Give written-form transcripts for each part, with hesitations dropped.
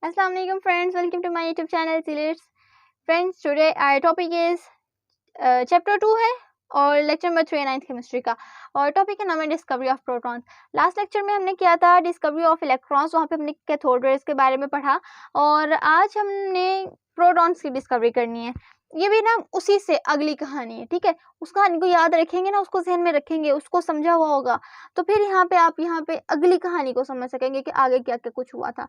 Assalamualaikum friends, welcome to my YouTube channel Silits. Friends, today our topic is chapter 2 है और lecture number 3 9th chemistry का, और topic का नाम है discovery of protons. Last lecture में हमने किया था डिस्कवरी ऑफ इलेक्ट्रॉन्स, वहाँ पे हमने कैथोड रेज के बारे में पढ़ा, और आज हमने प्रोटॉन्स की डिस्कवरी करनी है। ये भी ना उसी से अगली कहानी है, ठीक है। उस कहानी को याद रखेंगे ना, उसको जहन में रखेंगे, उसको समझा हुआ होगा, तो फिर आप यहाँ पे अगली कहानी को समझ सकेंगे कि आगे क्या क्या कुछ हुआ था।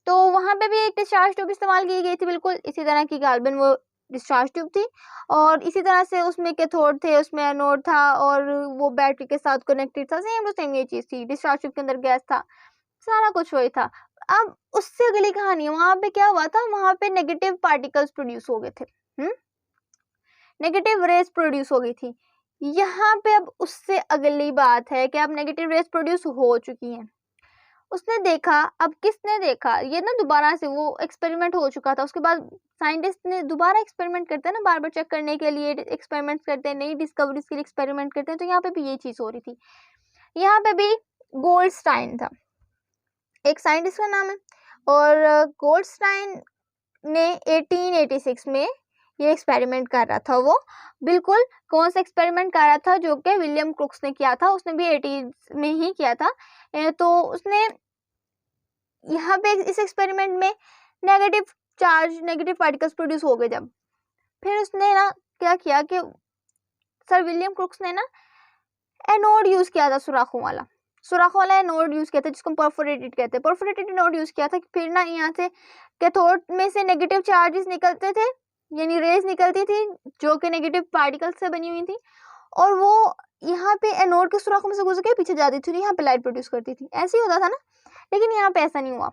तो वहाँ पे भी एक डिस्चार्ज ट्यूब इस्तेमाल की गई थी, बिल्कुल इसी तरह की कार्बन वो डिस्चार्ज ट्यूब थी, और इसी तरह से उसमें कैथोड थे, उसमें एनोड था, और वो बैटरी के साथ कनेक्टेड था। सेम टू सेम ये चीज़ थी, डिस्चार्ज ट्यूब के अंदर गैस था, सारा कुछ वही था। अब उससे अगली कहानी, वहाँ पे क्या हुआ था, वहाँ पे नेगेटिव पार्टिकल्स प्रोड्यूस हो गए थे, नेगेटिव रेज प्रोड्यूस हो गई थी। यहाँ पे अब उससे अगली बात है कि अब नेगेटिव रेज प्रोड्यूस हो चुकी हैं। उसने देखा, अब किसने देखा, ये ना दोबारा से वो एक्सपेरिमेंट हो चुका था, उसके बाद साइंटिस्ट ने दोबारा एक्सपेरिमेंट करते हैं ना, बार बार चेक करने के लिए एक्सपेरिमेंट करते हैं, नई डिस्कवरीज के लिए एक्सपेरिमेंट करते हैं। तो यहाँ पे भी ये चीज़ हो रही थी। यहाँ पे भी गोल्डस्टाइन था, एक साइंटिस्ट का नाम है, और गोल्डस्टाइन ने 1886 में ये एक्सपेरिमेंट कर रहा था। वो बिल्कुल कौन सा एक्सपेरिमेंट कर रहा था, जो कि विलियम क्रुक्स ने किया था, उसने भी 80s में ही किया था। तो उसने यहाँ पे इस एक्सपेरिमेंट में negative charge, negative particles produce हो गए। जब फिर उसने ना क्या किया कि सर विलियम क्रुक्स ने ना एनोड यूज किया था, सुराखों वाला एनोड यूज किया था, जिसको परफोरेटेड कहते हैं, परफोरेटेड एनोड यूज किया था। फिर ना यहाँ से कैथोड में से नेगेटिव चार्जेस निकलते थे, यानी रेज निकलती थी जो कि नेगेटिव पार्टिकल्स से बनी हुई थी, और वो यहाँ पे एनोड के सुराखों में से गुजर के पीछे जाती थी, यहाँ पे लाइट प्रोड्यूस करती थी। ऐसे ही होता था ना, लेकिन यहाँ पे ऐसा नहीं हुआ।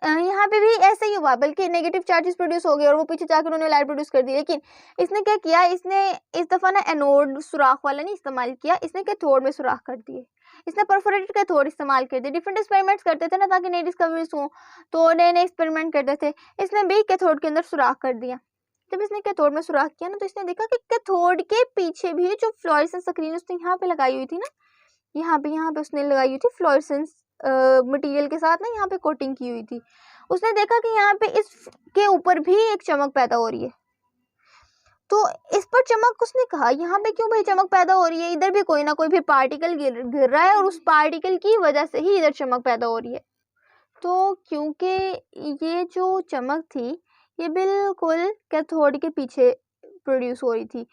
यहाँ पे भी ऐसा ही हुआ, बल्कि नेगेटिव चार्जेस प्रोड्यूस हो गए और वो पीछे जाकर उन्होंने लाइट प्रोड्यूस कर दी। लेकिन इसने क्या किया, इसने इस दफा ना एनोड सुराख वाला नहीं इस्तेमाल किया, इसने कैथोड में सुराख कर दिए, इसने परफोरेटेड कैथोड इस्तेमाल कर दिए। डिफरेंट एक्सपेरिमेंट्स करते थे ना, ताकि नई डिस्कवरीज हो, तो नए नए एक्सपेरिमेंट करते थे। इसने भी कैथोड के अंदर सुराख कर दिया। जब इसने कैथोड में सुराख किया ना, तो इसने देखा कि कैथोड के पीछे भी जो फ्लोरेसेंस स्क्रीन उसने यहाँ पे लगाई हुई थी ना, यहाँ पे उसने लगाई हुई थी फ्लोरेसेंस मटेरियल के साथ ना, यहाँ पे कोटिंग की हुई थी। उसने देखा कि यहाँ पे इसके ऊपर भी एक चमक पैदा हो रही है। तो इस पर चमक, उसने कहा यहाँ पे क्यों भाई चमक पैदा हो रही है, इधर भी कोई ना कोई भी पार्टिकल गिर रहा है, और उस पार्टिकल की वजह से ही इधर चमक पैदा हो रही है। तो क्योंकि ये जो चमक थी, ये बिल्कुल कैथोड के पीछे प्रोड्यूस हो रही थी,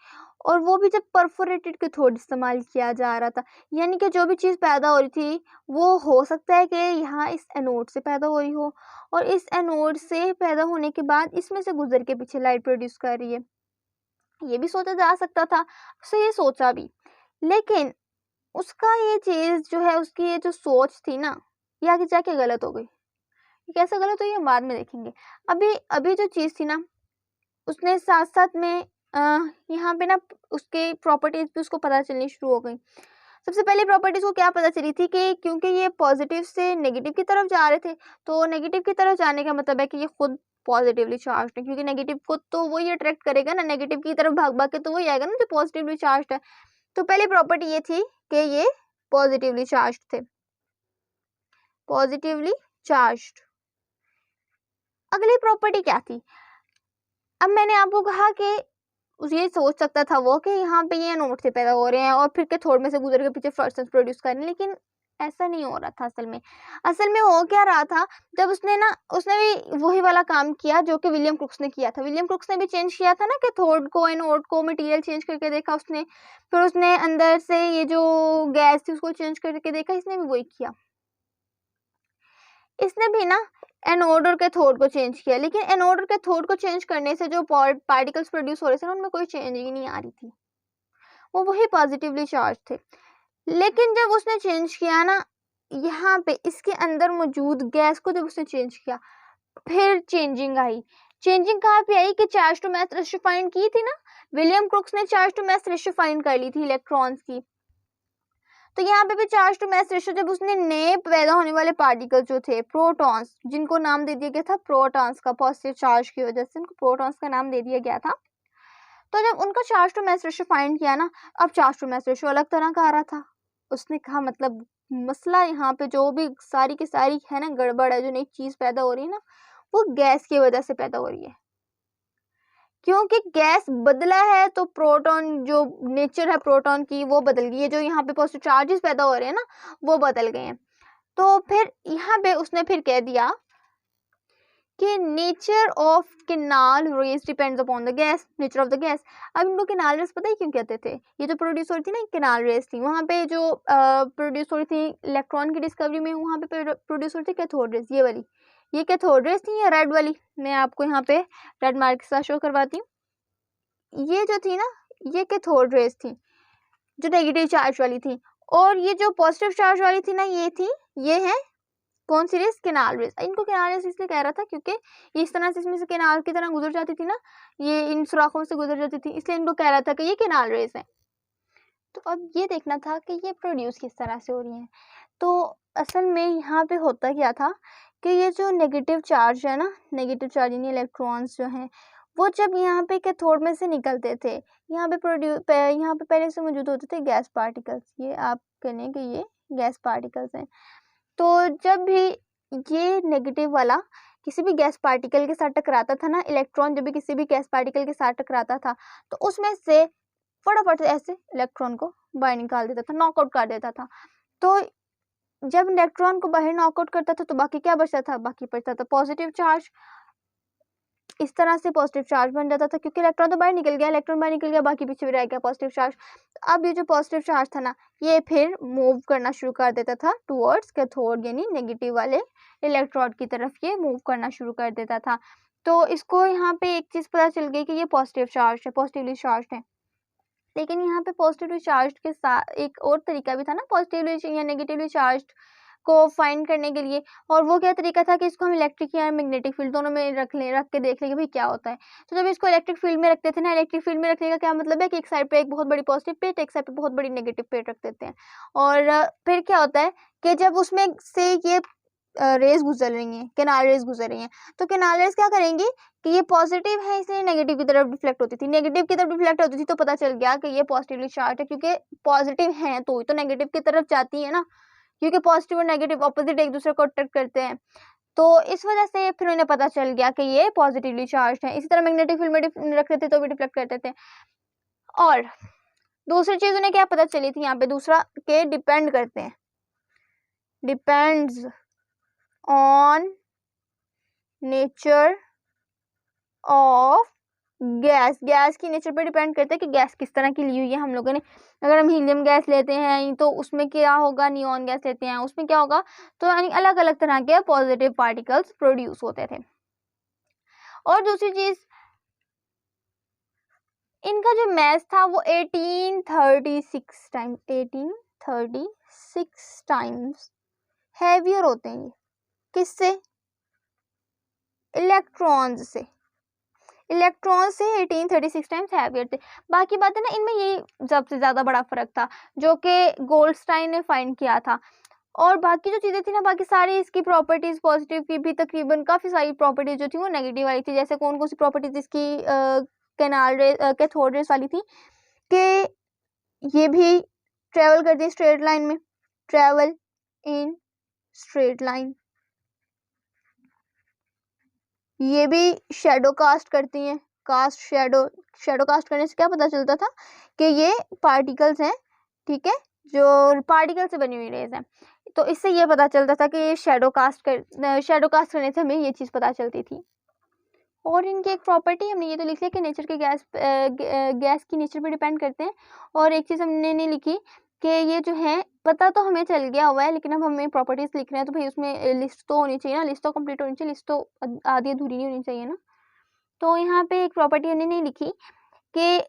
और वो भी जब परफोरेटेड कैथोड इस्तेमाल किया जा रहा था, यानी कि जो भी चीज़ पैदा हो रही थी वो हो सकता है कि यहाँ इस एनोड से पैदा हो रही हो, और इस एनोड से पैदा होने के बाद इसमें से गुजर के पीछे लाइट प्रोड्यूस कर रही है। ये भी सोचा जा सकता था, उसने ये सोचा भी, लेकिन उसका ये चीज़ जो है, उसकी ये जो सोच थी ना, ये आगे जाके गलत हो गई। कैसे गलत हुई, हम बाद में देखेंगे। अभी अभी जो चीज़ थी ना, उसने साथ साथ में यहाँ पे ना उसके प्रॉपर्टीज भी उसको पता चलनी शुरू हो गई। सबसे पहले प्रॉपर्टीज को क्या पता चली थी कि क्योंकि ये पॉजिटिव से नेगेटिव की तरफ जा रहे थे, तो नेगेटिव की तरफ जाने का मतलब है कि ये खुद पॉजिटिवली चार्ज है, क्योंकि नेगेटिव को तो वही अट्रैक्ट करेगा ना, नेगेटिव की तरफ भाग भाग के तो वही आएगा ना जो पॉजिटिवली चार्ज है। तो पहली प्रॉपर्टी ये थी कि ये पॉजिटिवली चार्ज थे, पॉजिटिवली चार्ज। अगली प्रॉपर्टी क्या थी, अब मैंने आपको कहा कि ये सोच सकता था वो कि यहाँ पे ये एनोड से पैदा हो रहे हैं और फिर कैथोड में से गुजर के पीछे फ्लोरेसेंस प्रोड्यूस कर रहे हैं, लेकिन ऐसा नहीं हो रहा था। असल में हो क्या रहा था, जब उसने भी वही वाला काम किया जो कि विलियम क्रुक्स ने किया था। विलियम क्रुक्स ने भी चेंज किया था ना कैथोड को, एनोड को, मटेरियल चेंज करके देखा उसने, फिर उसने अंदर से ये जो गैस थी उसको चेंज करके देखा, इसने भी वही किया। इसने भी ना एनोड और कैथोड को चेंज किया, लेकिन एनोड और कैथोड को चेंज करने से जो पार्टिकल्स प्रोड्यूस हो रहे थे उनमें कोई चेंज ही नहीं आ रही थी, वो वही पॉजिटिवली चार्ज थे। लेकिन जब उसने चेंज किया ना, यहाँ पे इसके अंदर मौजूद गैस को जब उसने चेंज किया, फिर चेंजिंग आई। चेंजिंग कहाँ पे आई कि charge to mass ratio find की थी ना, विलियम क्रुक्स ने charge to mass ratio find कर ली थी इलेक्ट्रॉन्स की। तो यहाँ पे भी चार्ज टू मास रेशियो, जब उसने नए पैदा होने वाले पार्टिकल जो थे प्रोटॉन्स, जिनको नाम दे दिया गया था प्रोटॉन्स का, पॉजिटिव चार्ज की वजह से उनको प्रोटॉन्स का नाम दे दिया गया था। तो जब उनका charge to mass ratio find किया ना, अब चार्ज टू मास रेशियो अलग तरह का आ रहा था, उसने कहा मतलब मसला यहाँ पे जो भी सारी की सारी है ना गड़बड़ है, जो नई चीज पैदा हो रही है ना वो गैस की वजह से पैदा हो रही है, क्योंकि गैस बदला है तो प्रोटॉन जो नेचर है प्रोटॉन की वो बदल गई है, जो यहाँ पे पॉजिटिव चार्जेस पैदा हो रहे हैं ना वो बदल गए हैं। तो फिर यहाँ पे उसने फिर कह दिया कि nature of canal raise depends upon the gas, nature of the gas. अब इनको केनाल रेज पता है क्यों कहते थे? ये जो प्रोड्यूस हो रही थी ना केनाल रेज थी, वहाँ पे जो प्रोड्यूस हो रही थी इलेक्ट्रॉन की डिस्कवरी में, वहाँ पे प्रोड्यूस हो रही थी कैथोड रेज, ये वाली, ये कैथोड रेज थी या रेड वाली, मैं आपको यहाँ पे रेड मार्क के साथ शो करवाती हूँ। ये जो थी ना ये कैथोड रेज थी जो नेगेटिव चार्ज वाली थी, और ये जो पॉजिटिव चार्ज वाली थी ना ये थी, ये है कौन सी रेस? Canal rays. इनको केनाल रेस इसलिए कह रहा था क्योंकि इस तरह से इसमें से केनाल की तरह गुजर जाती थी ना, ये इन सुराखों से गुजर जाती थी, इसलिए इनको कह रहा था कि ये केनाल रेस है। तो अब ये देखना था कि ये प्रोड्यूस किस तरह से हो रही है। तो असल में यहाँ पे होता क्या था कि ये जो नेगेटिव चार्ज है ना, नेगेटिव चार्ज यानी इलेक्ट्रॉन्स जो हैं वो जब यहाँ पे कैथोड में से निकलते थे, यहाँ पे पहले से मौजूद होते थे गैस पार्टिकल्स, ये आप कहें कि ये गैस पार्टिकल्स हैं। तो जब भी ये नेगेटिव वाला किसी भी गैस पार्टिकल के साथ टकराता था ना, इलेक्ट्रॉन जब भी किसी भी गैस पार्टिकल के साथ टकराता था तो उसमें से फटाफट से ऐसे इलेक्ट्रॉन को बाहर निकाल देता था, नॉकआउट कर देता था। तो जब इलेक्ट्रॉन को बाहर नॉकआउट करता था तो बाकी क्या बचता था? बाकी बचता था पॉजिटिव चार्ज। इस तरह से पॉजिटिव चार्ज बन जाता था क्योंकि इलेक्ट्रॉन तो बाहर निकल गया, इलेक्ट्रॉन बाहर निकल गया, बाकी पीछे भी रह गया पॉजिटिव चार्ज। अब ये जो पॉजिटिव चार्ज था ना ये फिर मूव करना शुरू कर देता था टुवर्ड्स कैथोड यानी नेगेटिव वाले इलेक्ट्रोड की तरफ, ये मूव करना शुरू कर देता था। तो इसको यहाँ पे एक चीज पता चल गई कि ये पॉजिटिव चार्ज है, पॉजिटिवली चार्ज है। लेकिन यहाँ पे पॉजिटिवली चार्ज के साथ एक और तरीका भी था ना पॉजिटिवली या नेगेटिवली चार्ज को फाइंड करने के लिए, और वो क्या तरीका था कि इसको हम इलेक्ट्रिक या मैग्नेटिक फील्ड दोनों में रख के देख लें कि भाई क्या होता है। तो जब इसको इलेक्ट्रिक फील्ड में रखते थे ना, इलेक्ट्रिक फील्ड में रखने का क्या मतलब है कि एक साइड पे एक बहुत बड़ी पॉजिटिव प्लेट, एक साइड पे बहुत बड़ी नेगेटिव प्लेट रख देते हैं, और फिर क्या होता है कि जब उसमें से ये रेज गुजर रही हैं, केनाल रेज गुजर रही हैं, तो केनाल रेज क्या करेंगी कि ये पॉजिटिव है इसलिए नेगेटिव की तरफ डिफ्लेक्ट होती थी, नेगेटिव की तरफ डिफ्लेक्ट होती थी तो पता चल गया कि ये पॉजिटिवली चार्ज है, क्योंकि पॉजिटिव है तो नेगेटिव की तरफ जाती है ना, क्योंकि पॉजिटिव और नेगेटिव ऑपोजिट एक दूसरे को अट्रैक्ट करते हैं। तो इस वजह से फिर उन्हें पता चल गया कि ये पॉजिटिवली चार्ज है। इसी तरह मैग्नेटिक फील्ड में रखते थे तो भी डिफ्लेक्ट करते थे। और दूसरी चीज उन्हें क्या पता चली थी यहाँ पे, दूसरा के डिपेंड करते हैं, depends on nature of gas, gas की नेचर पे डिपेंड करता है कि गैस किस तरह की ली हुई है हम लोगों ने। अगर हम हीलियम गैस लेते हैं तो उसमें क्या होगा, नियॉन गैस लेते हैं उसमें क्या होगा, तो यानी अलग अलग तरह के पॉजिटिव पार्टिकल्स प्रोड्यूस होते थे। और दूसरी चीज इनका जो मैस था वो 1836 टाइम्स हैवियर होते हैं। ये किससे? इलेक्ट्रॉन्स से, इलेक्ट्रॉन से 1836 टाइम्स हैवियर थे। बाकी बात है ना, इनमें यही सबसे ज्यादा बड़ा फर्क था जो कि गोल्डस्टाइन ने फाइंड किया था। और बाकी जो चीजें थी ना, बाकी सारी इसकी प्रॉपर्टीज पॉजिटिव की भी तकरीबन काफी सारी प्रॉपर्टीज जो थी वो नेगेटिव वाली थी। जैसे कौन कौन सी प्रॉपर्टीज इसकी कैथोड रेस वाली थी कि ये भी ट्रेवल करती है स्ट्रेट लाइन में, ट्रेवल इन स्ट्रेट लाइन, ये भी शेडो कास्ट करती हैं, कास्ट शेडो कास्ट करने से क्या पता चलता था कि ये पार्टिकल्स हैं, ठीक है, जो पार्टिकल से बनी हुई रेज हैं। तो इससे ये पता चलता था कि ये शेडो कास्ट करने से हमें ये चीज़ पता चलती थी। और इनकी एक प्रॉपर्टी हमने ये तो लिख लिया कि नेचर के गैस की नेचर पे डिपेंड करते हैं। और एक चीज़ हमने नहीं लिखी कि ये जो है पता तो हमें चल गया हुआ है, लेकिन अब हमें प्रॉपर्टीज लिख रहे हैं तो भाई उसमें लिस्ट तो होनी चाहिए ना, लिस्ट तो कंप्लीट होनी चाहिए, लिस्ट तो आधी अधूरी नहीं होनी चाहिए ना। तो यहाँ पे एक प्रॉपर्टी हमने नहीं लिखी कि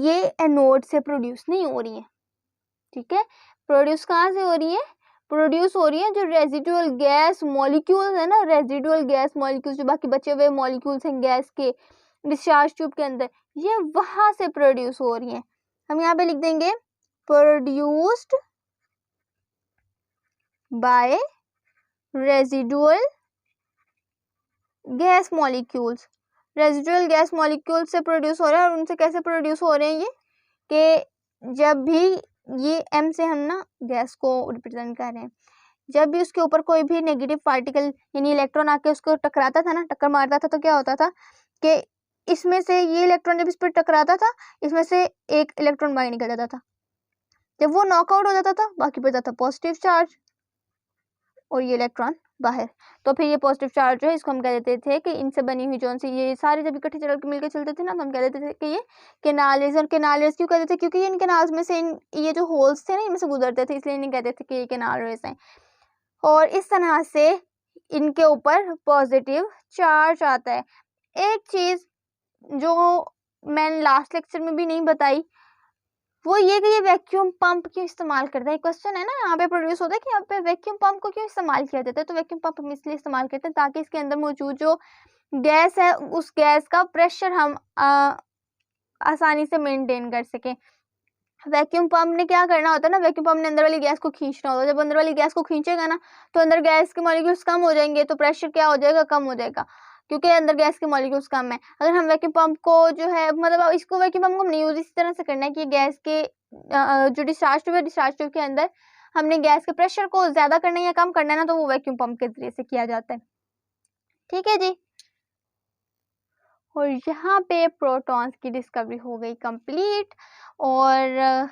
ये एनोड से प्रोड्यूस नहीं हो रही है, ठीक है। प्रोड्यूस कहाँ से हो रही है? प्रोड्यूस हो रही है जो रेजिडुअल गैस मॉलिक्यूल्स है ना, रेजिडुअल गैस मॉलिक्यूल्स जो बाकी बचे हुए मॉलिक्यूल्स हैं गैस के डिस्चार्ज ट्यूब के अंदर, ये वहां से प्रोड्यूस हो रही है। हम यहाँ पे लिख देंगे produced by residual gas molecules, residual gas molecule से प्रोड्यूस हो रहा है। और उनसे कैसे प्रोड्यूस हो रहे हैं ये कि जब भी ये m से हम ना गैस को रिप्रेजेंट कर रहे हैं। जब भी उसके ऊपर कोई भी नेगेटिव पार्टिकल यानी इलेक्ट्रॉन आके उसको टकराता था ना, टक्कर मारता था, तो क्या होता था कि इसमें से ये इलेक्ट्रॉन जब इस पर टकराता था, इसमें से एक इलेक्ट्रॉन बाहर निकल जाता था। जब वो नॉकआउट हो जाता था, बाकी बचा था पॉजिटिव चार्ज और ये इलेक्ट्रॉन बाहर। तो फिर ये पॉजिटिव चार्ज जो है इसको हम कह देते थे कि इनसे बनी हुई जोन से ये सारे जब इकट्ठे चल मिलकर चलते थे ना, तो हम कह देते थे कि ये केनालेज। और केनालेज क्यों कहते थे? क्योंकि इन केनाल्स में से ये जो होल्स थे ना, इनमें से गुजरते थे, इसलिए इन्हें कहते थे कि ये केनाल रेस हैं। और इस तरह से इनके ऊपर पॉजिटिव चार्ज आता है। एक चीज जो मैंने लास्ट लेक्चर में भी नहीं बताई, वो ये कि ये वैक्यूम पंप क्यों इस्तेमाल करता है। क्वेश्चन है ना, यहाँ पे प्रोड्यूस होता है कि यहाँ पे वैक्यूम पंप को क्यों इस्तेमाल किया जाता है। तो वैक्यूम पंप हम इसलिए इस्तेमाल करते हैं ताकि इसके अंदर मौजूद जो गैस है, उस गैस का प्रेशर हम आसानी से मेंटेन कर सकें। वैक्यूम पंप ने क्या करना होता है ना, वैक्यूम पंप ने अंदर वाली गैस को खींचना होता है। जब अंदर वाली गैस को खींचेगा ना, तो अंदर गैस के मॉलिक्यूल्स कम हो जाएंगे, तो प्रेशर क्या हो जाएगा? कम हो जाएगा, क्योंकि अंदर गैस के मॉलिक्यूल्स कम है। अगर हम वैक्यूम पंप को जो है, मतलब इसको वैक्यूम पंप को हमने यूज इस तरह से करना है कि गैस के जो डिस्चार्ज ट्यूब है, डिस्चार्ज ट्यूब के अंदर हमने गैस के प्रेशर को ज्यादा करना है या कम करना है ना, तो वो वैक्यूम पंप के जरिए से किया जाता है। ठीक है जी। और यहाँ पे प्रोटॉन्स की डिस्कवरी हो गई कंप्लीट। और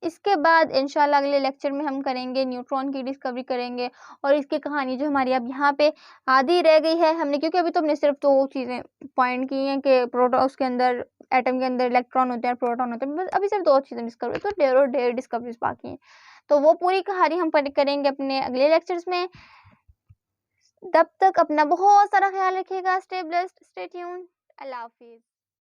इसके बाद इंशाल्लाह अगले लेक्चर में हम करेंगे न्यूट्रॉन की डिस्कवरी करेंगे। और इसकी कहानी जो हमारी अब यहाँ पे आधी रह गई है हमने, क्योंकि अभी तो हमने सिर्फ दो चीज़ें पॉइंट की हैं कि प्रोटॉन, उसके अंदर एटम के अंदर इलेक्ट्रॉन होते हैं, प्रोटॉन होते हैं, बस अभी सिर्फ दो चीज़ें डिस्कवर, तो ढेर और ढेर डिस्कवरीज बाकी हैं। तो वो पूरी कहानी हम करेंगे अपने अगले लेक्चर्स में। तब तक अपना बहुत सारा ख्याल रखिएगा। स्टे ब्लेस्ड, स्टे ट्यून्ड, अल्लाह हाफिज़।